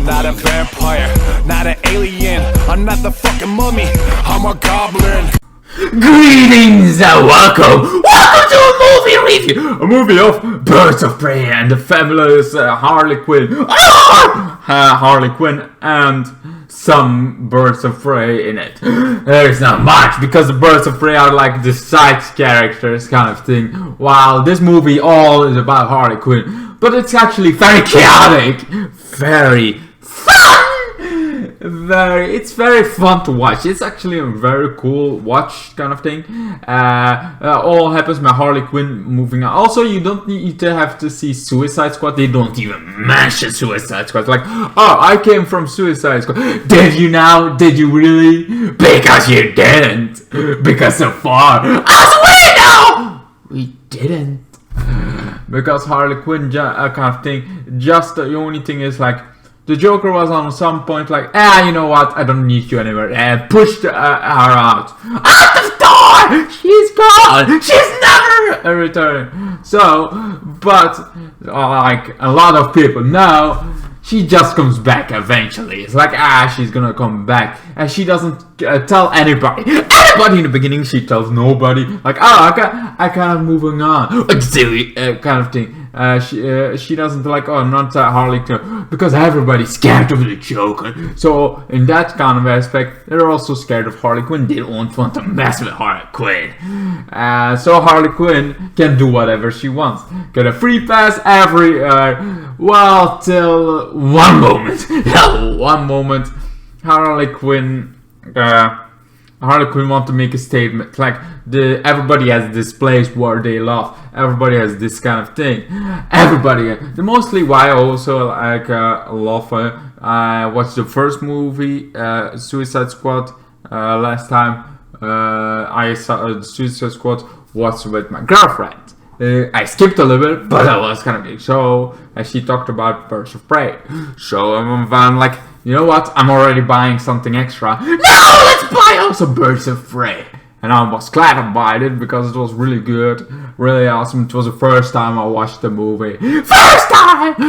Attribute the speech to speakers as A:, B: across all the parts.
A: not a vampire, not an alien. I'm not the fucking mummy, I'm a goblin.
B: Greetings and welcome to a movie review! A movie of Birds of Prey and the fabulous Harley Quinn. Harley Quinn and some Birds of Prey in it. There's not much because the Birds of Prey are like the side characters kind of thing, while this movie all is about Harley Quinn. But it's actually very chaotic, very fun! It's very fun to watch. It's actually a very cool watch kind of thing. All happens by Harley Quinn moving on. Also, you don't need to have to see Suicide Squad. They don't even mention Suicide Squad. Like, oh, I came from Suicide Squad. Did you now? Did you really? Because you didn't. Because so far, as we know, we didn't. Because Harley Quinn kind of thing. Just the only thing is like, the Joker was on some point like, you know what, I don't need you anymore, and pushed her out the door! She's gone! She's never returning! So, but, like, a lot of people know, she just comes back eventually. It's like, she's gonna come back. And she doesn't tell anybody. Anybody in the beginning, she tells nobody. Like, I kind of moving on. Like, silly kind of thing. She doesn't like, I'm not Harley Quinn. Because everybody's scared of the Joker. So, in that kind of aspect, they're also scared of Harley Quinn. They don't want to mess with Harley Quinn. So Harley Quinn can do whatever she wants. Get a free pass everywhere. Well, till one moment. One moment. Harley Quinn want to make a statement. Like, everybody has this place where they love. Everybody has this kind of thing. Everybody. Mostly why I also like love. I watched the first movie, Suicide Squad, last time. I saw Suicide Squad was with my girlfriend. I skipped a little bit, but I was kind of big. So, she talked about Birds of Prey. So, I'm like, you know what? I'm already buying something extra. No, let's buy also Birds of Prey. And I was glad I bought it because it was really good, really awesome. It was the first time I watched the movie. First time I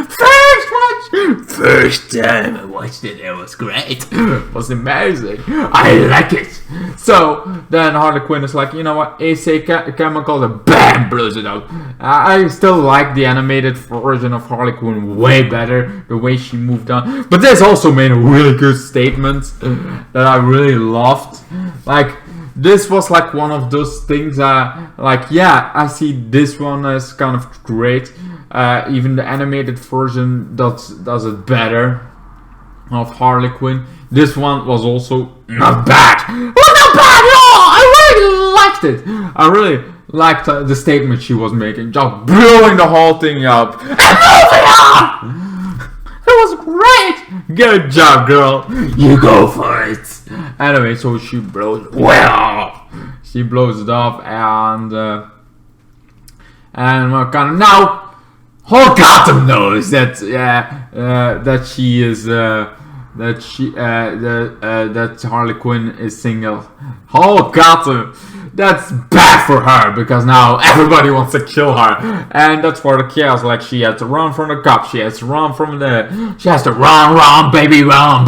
B: watched it. It was great. It was amazing. I like it. So then Harley Quinn is like, you know what? AC chemical, and bam, blows it up. I still like the animated version of Harley Quinn way better. The way she moved on. But this also made a really good statement that I really loved. Like, this was like one of those things like, yeah, I see this one as kind of great. Even the animated version does it better of Harley Quinn. This one was also not bad. Well, not bad at all. I really liked it. I really liked the statement she was making, just blowing the whole thing up and moving on. It was great. Good job, girl. You go for it. Anyway, so she blows. Well, she blows it off, and kind of now, whole Gotham knows that that she is that Harley Quinn is single. Whole Gotham. That's bad for her because now everybody wants to kill her, and that's for the chaos. Like, she has to run from the cops, she has to run from she has to run, baby, run.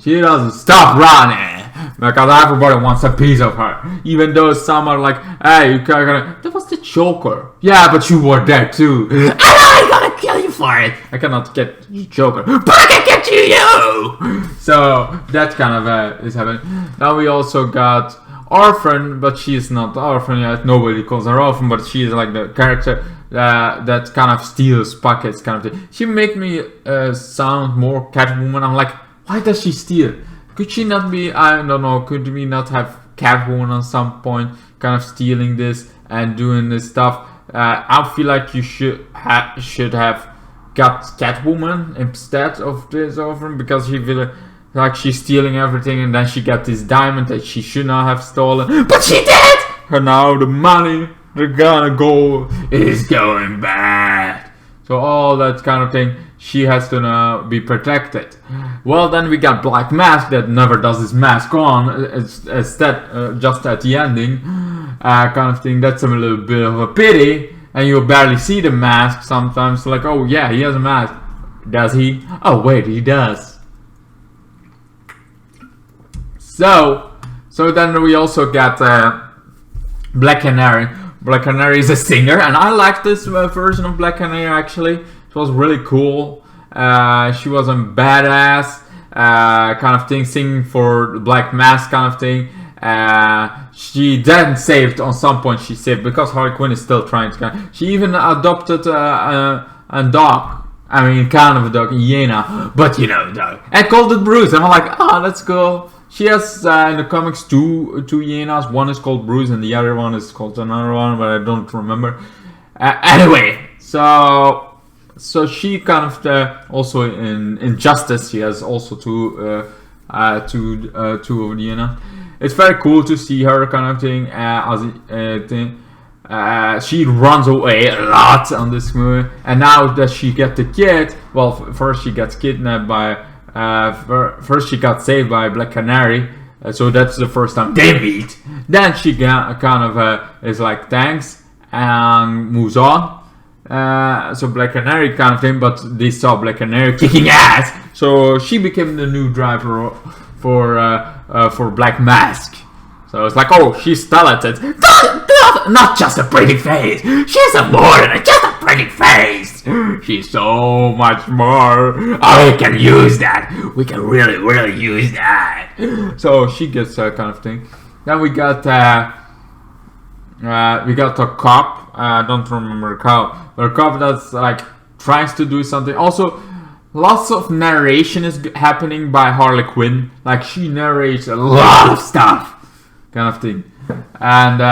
B: She doesn't stop running because everybody wants a piece of her. Even though some are like, hey, that was the Joker. Yeah, but you were there too. And I'm gonna kill you for it. I cannot get you, Joker, but I can get you. So that kind of is happening. Now we also got Orphan, but she's not Orphan yet. Nobody calls her Orphan, but she's like the character that kind of steals pockets kind of thing. She made me sound more Catwoman. I'm like, why does she steal? Could she not be, I don't know, could we not have Catwoman on some point kind of stealing this and doing this stuff? I feel like you should have got Catwoman instead of this Orphan, because she will, like, she's stealing everything, and then she got this diamond that she should not have stolen, but she did! And now the money, the gold is going bad. So all that kind of thing, she has to now be protected. Well, then we got Black Mask that never does his mask on, instead just at the ending, kind of thing. That's a little bit of a pity, and you barely see the mask sometimes. Like, oh yeah, he has a mask. Does he? Oh wait, he does. So then we also got Black Canary. Black Canary is a singer, and I like this version of Black Canary actually. It was really cool. She was a badass kind of thing, singing for the Black Mask kind of thing. She then saved, on some point she saved, because Harley Quinn is still trying to. She even adopted a dog. I mean, kind of a dog, hyena, but you know, dog. And called it Bruce. And I'm like, oh, that's cool. She has in the comics two hyenas. One is called Bruce, and the other one is called another one, but I don't remember. Anyway, so she kind of also in Justice, she has also two of the hyenas. It's very cool to see her kind of thing as a thing. She runs away a lot on this movie, and now that she gets the kid, well, first she gets kidnapped by, first she got saved by Black Canary, so that's the first time they meet. Then she kind of is like thanks and moves on. So Black Canary kind of thing, but they saw Black Canary kicking ass, so she became the new driver for Black Mask. So it's like, oh, she's talented. Not just a pretty face. She's a more than just a pretty face. She's so much more. Oh, we can use that. We can really, really use that. So she gets that kind of thing. Then we got a cop. I don't remember the cop, but a cop that's like tries to do something. Also, lots of narration is happening by Harley Quinn. Like she narrates a lot of stuff, kind of thing, and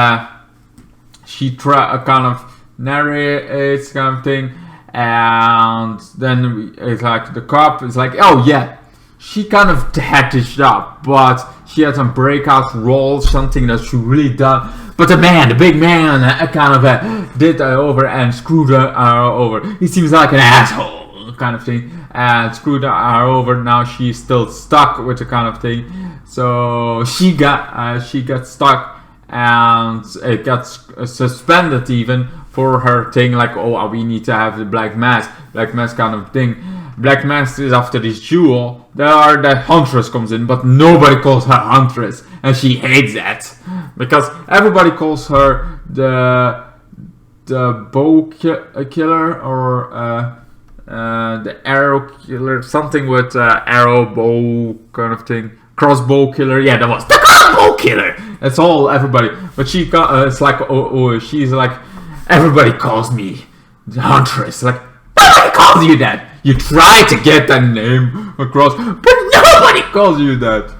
B: she kind of narrates kind of thing, and then it's like the cop is like, oh yeah, she kind of had this job, but she had some breakout roles, something that she really done. But the big man, kind of did her over and screwed her over. He seems like an asshole, kind of thing, and screwed her over. Now she's still stuck with the kind of thing. So she got stuck, and it got suspended even for her thing. Like, oh, we need to have the Black Mask kind of thing. Black Mask is after this jewel. The Huntress comes in, but nobody calls her Huntress, and she hates that because everybody calls her the bow killer, or the arrow killer, something with arrow bow kind of thing, crossbow killer. Yeah, that was the crossbow killer. That's all everybody. But she got it's like, oh, she's like, everybody calls me the Huntress. Like, nobody calls you that. You try to get that name across, but nobody calls you that.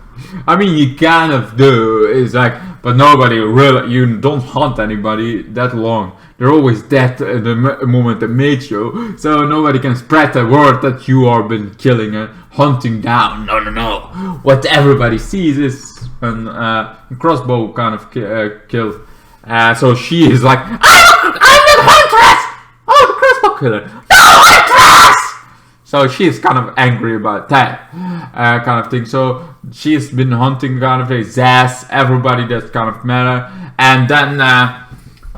B: I mean, you kind of do. It's like, but nobody really. You don't hunt anybody that long. They're always dead at the moment they meet you. So nobody can spread the word that you are been killing and hunting down. No. What everybody sees is a crossbow kind of kill. So she is like, I'm the Huntress! Oh, the crossbow killer. No, Huntress! So she's kind of angry about that kind of thing. So she's been hunting kind of Zsasz, everybody that's kind of matter. And then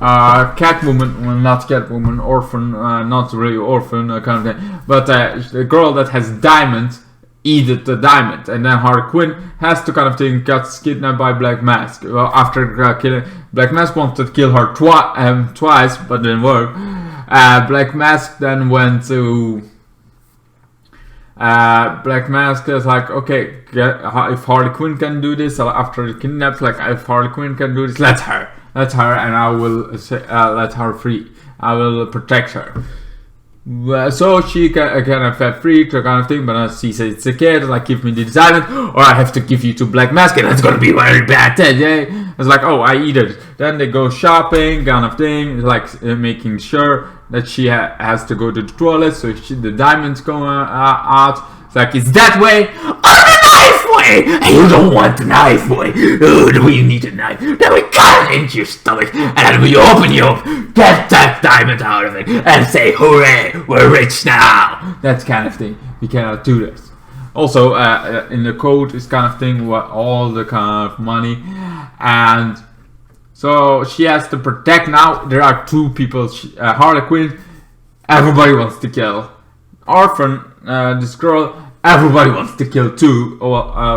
B: Catwoman, well, not Catwoman, Orphan, not really Orphan kind of thing. But the girl that has diamond, eat the diamond. And then Harley Quinn has to kind of thing, gets kidnapped by Black Mask. Well, after killing, Black Mask wanted to kill her twice, but didn't work. Black Mask then went to... Black Mask is like, okay, if Harley Quinn can do this after the kidnaps, like if Harley Quinn can do this, let her, and I will let her free. I will protect her. So she kind of free to kind of thing, but she says it's a kid, like give me the diamond, or I have to give you to Black Mask, and that's gonna be very bad today. It's like, oh, I eat it. Then they go shopping, kind of thing. It's like making sure that she has to go to the toilet, so the diamonds go out. It's like, it's that way or the knife way. And you don't want the knife way. Oh, do we need a knife? Then we cut it into your stomach, and then we open you up, get that diamond out of it, and say, hooray, we're rich now. That kind of thing. You cannot do this. Also, in the code is kind of thing what all the kind of money, and so she has to protect. Now there are two people. Harley Quinn, everybody wants to kill. Orphan, this girl, everybody wants to kill too,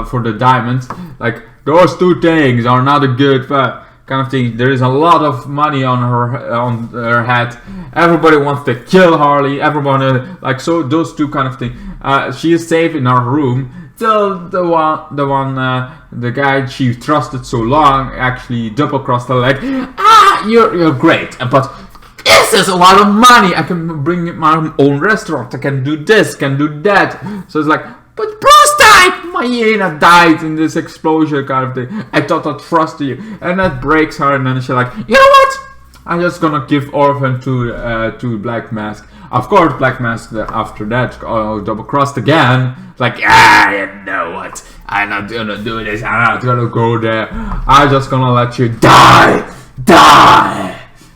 B: for the diamonds. Like, those two things are not a good kind of thing. There is a lot of money on her head. Everybody wants to kill Harley. Everybody, like, so those two kind of things. She is safe in her room till the guy she trusted so long actually double-crossed her, like, you're great, but this is a lot of money. I can bring my own restaurant. I can do this, can do that. So it's like, but Bruce died. My hyena died in this explosion kind of thing. I thought I trusted you, and that breaks her. And then she's like, you know what? I'm just gonna give Orphan to Black Mask. Of course, Black Mask after that double crossed again. Like, you know what? I'm not gonna do this. I'm not gonna go there. I'm just gonna let you die.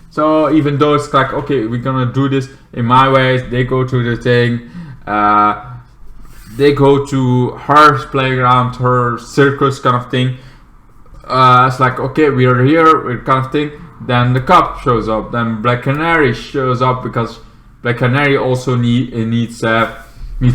B: So even though it's like, okay, we're gonna do this in my ways, they go to the thing. They go to her playground, her circus kind of thing. It's like, okay, we are here, kind of thing. Then the cop shows up. Then Black Canary shows up because Black Canary also needs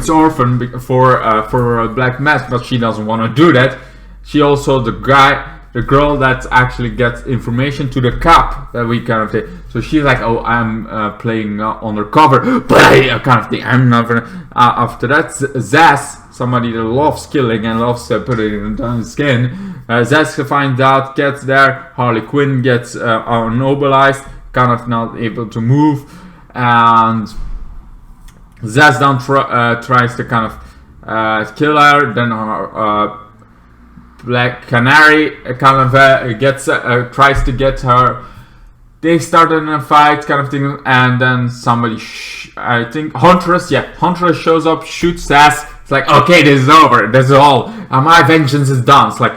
B: Orphan for Black Mask, but she doesn't want to do that. She also the girl that actually gets information to the cop that we kind of thing. So she's like, oh, I'm playing undercover, but I kind of thing. I'm not gonna. After that, Zsasz, somebody that loves killing and loves putting it on his skin. Zsasz finds out, gets there. Harley Quinn gets immobilized, kind of not able to move, and Zsasz then tries to kind of kill her. Then Black Canary kind of gets tries to get her. They started in a fight kind of thing, and then somebody, I think Huntress shows up, shoots Zsasz. It's like, okay, this is over, this is all, my vengeance is done. It's like,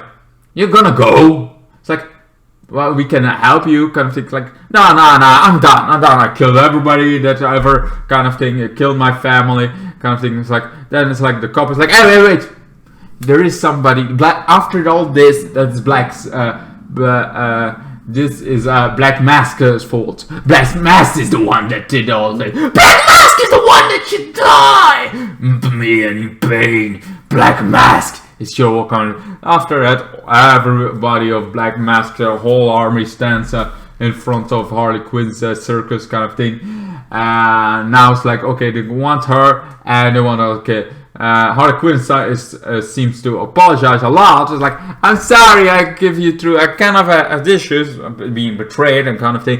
B: you're gonna go? It's like, well, we can help you kind of thing. Like, no, I'm done. I killed everybody that I ever kind of thing, killed my family kind of thing. It's like, then it's like the cop is like, hey, wait. There is somebody black after all this. That's Black's. This is Black Mask's fault. Black Mask is the one that did all this. Black Mask is the one that should die. Me in pain. Black Mask is your walk on. After that, everybody of Black Mask, their whole army stands in front of Harley Quinn's circus kind of thing. Now it's like, okay, they want her and they want to, okay. Harley Quinn seems to apologize a lot. It's like, I'm sorry, I give you through. I kind of have issues being betrayed and kind of thing.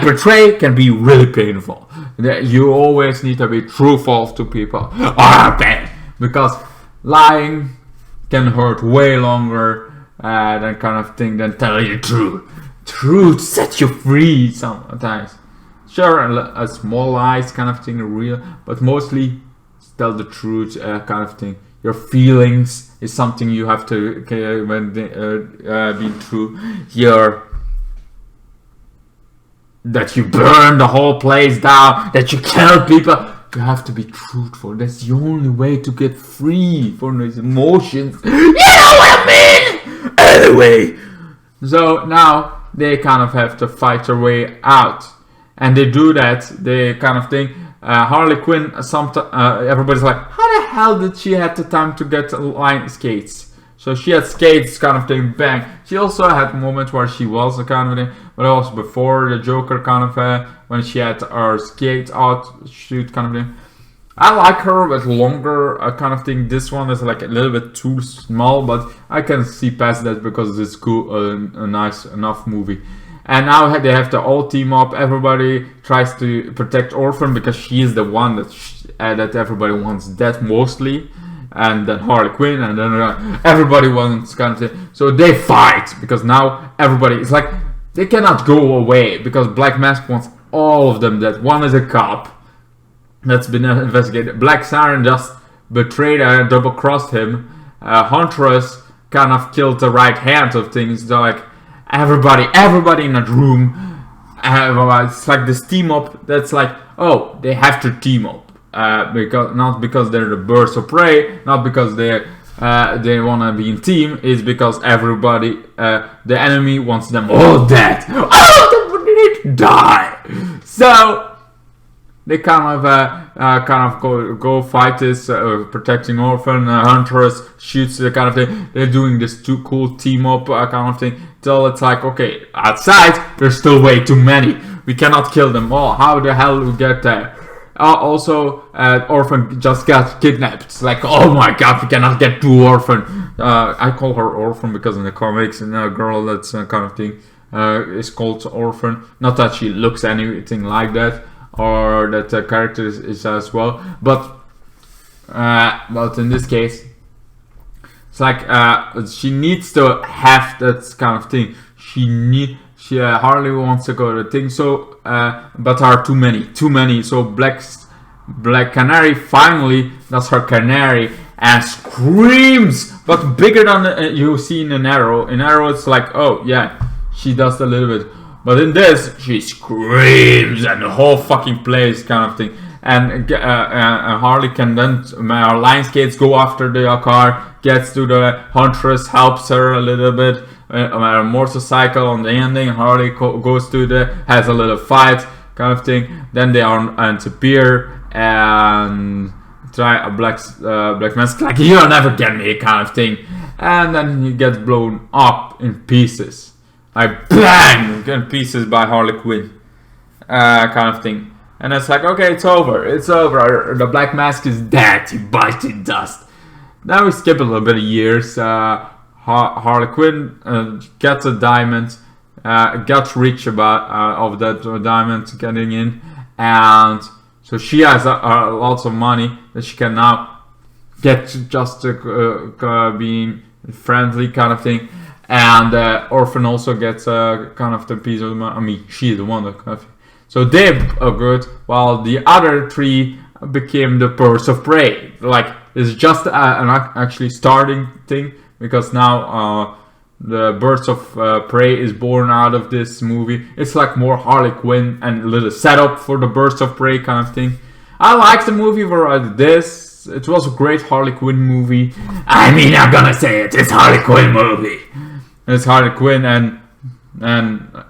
B: Betray can be really painful. You always need to be truthful to people. Because lying can hurt way longer than kind of thing than telling you the truth. Truth sets you free sometimes. Sure, a small lies kind of thing are real, but mostly tell the truth kind of thing. Your feelings is something you have to be true. That you burn the whole place down, that you kill people. You have to be truthful. That's the only way to get free from these emotions. You know what I mean? Anyway, so now they kind of have to fight their way out, and they do that. They kind of think. Harley Quinn, everybody's like, how the hell did she have the time to get line skates? So she had skates kind of thing, bang. She also had moments where she was a kind of thing, but it was before the Joker kind of, when she had her skate out shoot kind of thing. I like her with longer kind of thing. This one is like a little bit too small, but I can see past that because it's cool, a nice enough movie. And now they have to all team up. Everybody tries to protect Orphan because she is the one that everybody wants dead mostly. And then Harley Quinn, and then everybody wants kind of thing. So they fight because now everybody, it's like they cannot go away because Black Mask wants all of them dead. One is a cop that's been investigated. Black Siren just betrayed and double-crossed him. Huntress kind of killed the right hand of things. They're like, everybody in that room, it's like this team up. That's like, oh, they have to team up not because they're the birds of prey, not because they want to be in team. It's because everybody, the enemy wants them all dead. All of them need to die. So they kind of go fight this protecting orphan. Huntress shoots the kind of thing. They're doing this too cool team up kind of thing. Till it's like, okay, outside there's still way too many. We cannot kill them all. How the hell do we get there? Also, orphan just got kidnapped. It's like, oh my god, we cannot get to orphan. I call her orphan because in the comics, and a girl that's kind of thing is called orphan. Not that she looks anything like that, or that the character is as well. But in this case, it's like she needs to have that kind of thing. She Harley wants to go to the thing, so but there are too many. So Black Canary finally does her canary and screams, but bigger than you see in an arrow. In arrow, it's like, oh yeah, she does a little bit, but in this, she screams and the whole fucking place kind of thing. And Harley can then Lionsgates go after the car, gets to the Huntress, helps her a little bit. A motorcycle on the ending. Harley goes to has a little fight kind of thing. Then they are disappear and try a black mask like, you'll never get me kind of thing. And then he gets blown up in pieces, like bang, in pieces by Harley Quinn kind of thing. And it's like, okay, it's over. The Black Mask is dead. He bites in dust. Now we skip a little bit of years. Harley Quinn gets a diamond, gets rich of that diamond getting in, and so she has lots of money that she can now get to just being friendly kind of thing. And Orphan also gets kind of the piece of the money. I mean, she's the one that kind of. So they are good, while the other three became the birds of prey. Like, it's just an actually starting thing, because now the birds of prey is born out of this movie. It's like more Harley Quinn and a little setup for the birds of prey kind of thing. I like the movie for this. It was a great Harley Quinn movie. I mean, I'm gonna say it. It's Harley Quinn movie. It's Harley Quinn, and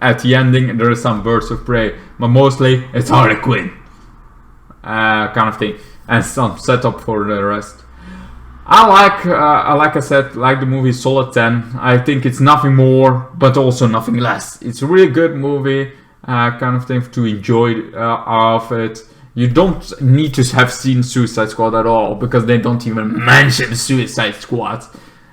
B: at the ending there is some birds of prey, but mostly it's Harley Quinn kind of thing, and some setup for the rest. Like I said, like the movie, solid 10. I think it's nothing more, but also nothing less. It's a really good movie, kind of thing to enjoy of it. You don't need to have seen Suicide Squad at all, because they don't even mention Suicide Squad.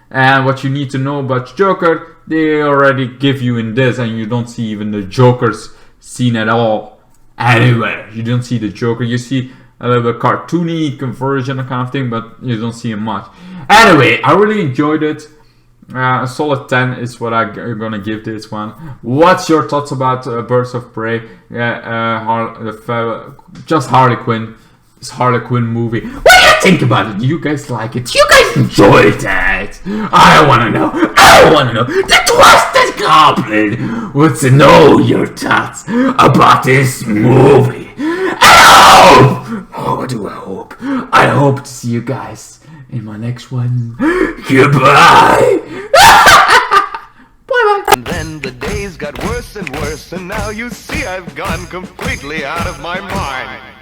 B: And what you need to know about Joker, they already give you in this, and you don't see even the Joker's scene at all anywhere. You don't see the Joker. You see a little bit cartoony version kind of thing, but you don't see him much. Anyway, I really enjoyed it. A solid 10 is what I'm gonna give this one. What's your thoughts about Birds of Prey? Just Harley Quinn. It's Harley Quinn movie. What do you think about it? Do you guys like it? Do you guys enjoy that? I wanna know. The Twisted Goblin wants to know your thoughts about this movie. What do I hope? I hope to see you guys in my next one. Goodbye. Bye-bye.
C: And then the days got worse and worse, and now you see I've gone completely out of my mind.